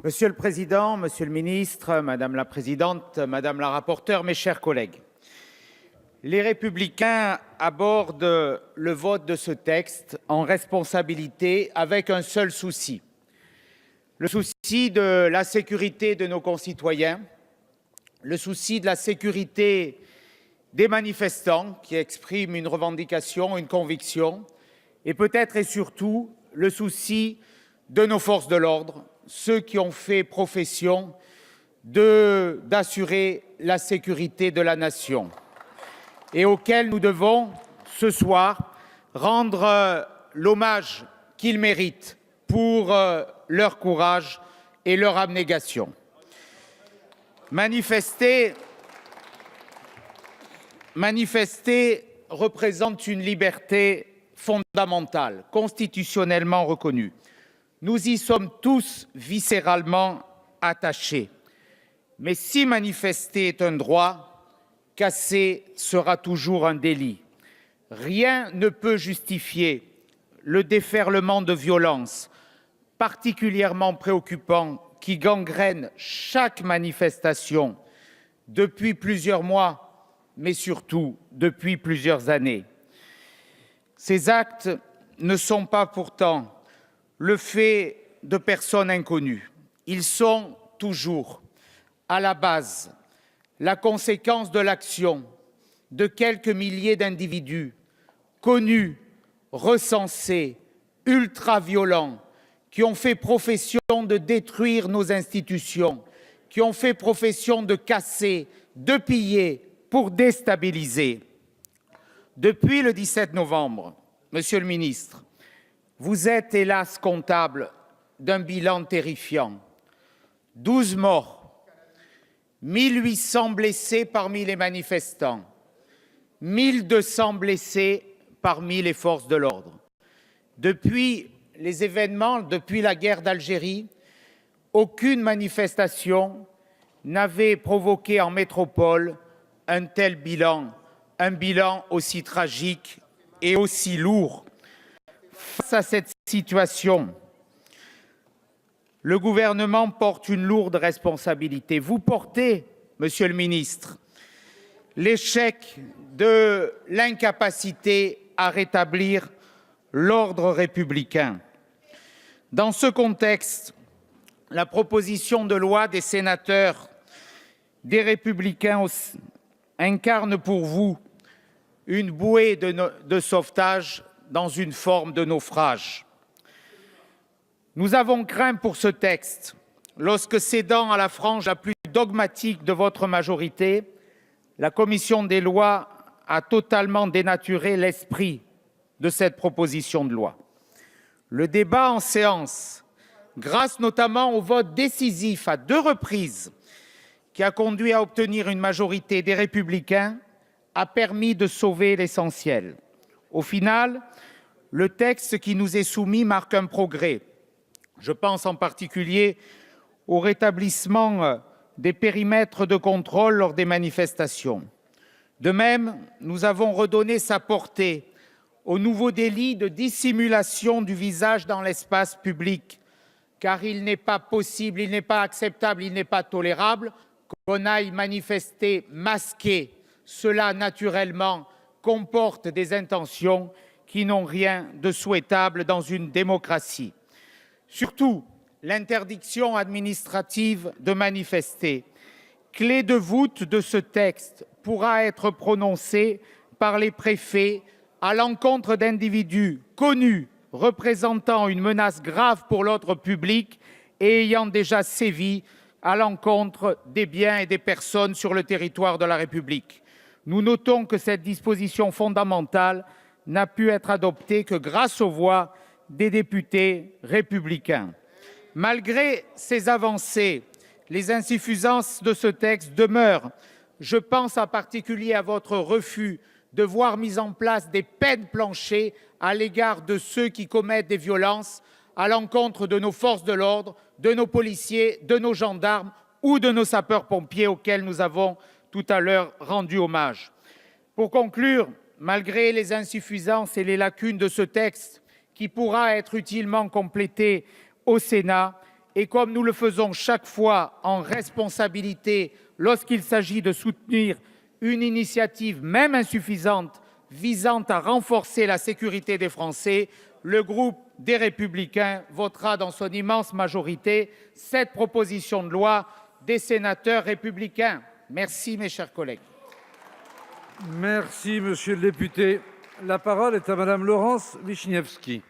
Monsieur le Président, Monsieur le Ministre, Madame la Présidente, Madame la Rapporteure, mes chers collègues, les Républicains abordent le vote de ce texte en responsabilité avec un seul souci, le souci de la sécurité de nos concitoyens, le souci de la sécurité des manifestants qui expriment une revendication, une conviction, et peut-être et surtout le souci de nos forces de l'ordre, ceux qui ont fait profession d'assurer la sécurité de la nation et auxquels nous devons ce soir rendre l'hommage qu'ils méritent pour leur courage et leur abnégation. Manifester représente une liberté fondamentale, constitutionnellement reconnue. Nous y sommes tous viscéralement attachés. Mais si manifester est un droit, casser sera toujours un délit. Rien ne peut justifier le déferlement de violence particulièrement préoccupant qui gangrène chaque manifestation depuis plusieurs mois, mais surtout depuis plusieurs années. Ces actes ne sont pas pourtant le fait de personnes inconnues. Ils sont toujours, à la base, la conséquence de l'action de quelques milliers d'individus connus, recensés, ultra-violents, qui ont fait profession de détruire nos institutions, qui ont fait profession de casser, de piller pour déstabiliser. Depuis le 17 novembre, Monsieur le ministre, vous êtes hélas comptable d'un bilan terrifiant. 12 morts, 1800 blessés parmi les manifestants, 1200 blessés parmi les forces de l'ordre. Depuis les événements, depuis la guerre d'Algérie, aucune manifestation n'avait provoqué en métropole un tel bilan, un bilan aussi tragique et aussi lourd. Face à cette situation, le gouvernement porte une lourde responsabilité. Vous portez, Monsieur le ministre, l'échec de l'incapacité à rétablir l'ordre républicain. Dans ce contexte, la proposition de loi des sénateurs des Républicains incarne pour vous une bouée de sauvetage dans une forme de naufrage. Nous avons craint pour ce texte lorsque, cédant à la frange la plus dogmatique de votre majorité, la commission des lois a totalement dénaturé l'esprit de cette proposition de loi. Le débat en séance, grâce notamment au vote décisif à 2 reprises, qui a conduit à obtenir une majorité des Républicains, a permis de sauver l'essentiel. Au final, le texte qui nous est soumis marque un progrès. Je pense en particulier au rétablissement des périmètres de contrôle lors des manifestations. De même, nous avons redonné sa portée au nouveau délit de dissimulation du visage dans l'espace public, car il n'est pas possible, il n'est pas acceptable, il n'est pas tolérable qu'on aille manifester masqué. Cela, naturellement, comporte des intentions qui n'ont rien de souhaitable dans une démocratie. Surtout, l'interdiction administrative de manifester, clé de voûte de ce texte, pourra être prononcée par les préfets à l'encontre d'individus connus représentant une menace grave pour l'ordre public et ayant déjà sévi à l'encontre des biens et des personnes sur le territoire de la République. Nous notons que cette disposition fondamentale n'a pu être adoptée que grâce aux voix des députés républicains. Malgré ces avancées, les insuffisances de ce texte demeurent. Je pense en particulier à votre refus de voir mis en place des peines planchers à l'égard de ceux qui commettent des violences à l'encontre de nos forces de l'ordre, de nos policiers, de nos gendarmes ou de nos sapeurs-pompiers auxquels nous avons tout à l'heure rendu hommage. Pour conclure, malgré les insuffisances et les lacunes de ce texte qui pourra être utilement complété au Sénat et comme nous le faisons chaque fois en responsabilité lorsqu'il s'agit de soutenir une initiative, même insuffisante, visant à renforcer la sécurité des Français, le groupe des Républicains votera dans son immense majorité cette proposition de loi des sénateurs républicains. Merci, mes chers collègues. Merci, monsieur le député. La parole est à madame Laurence Vichnievsky.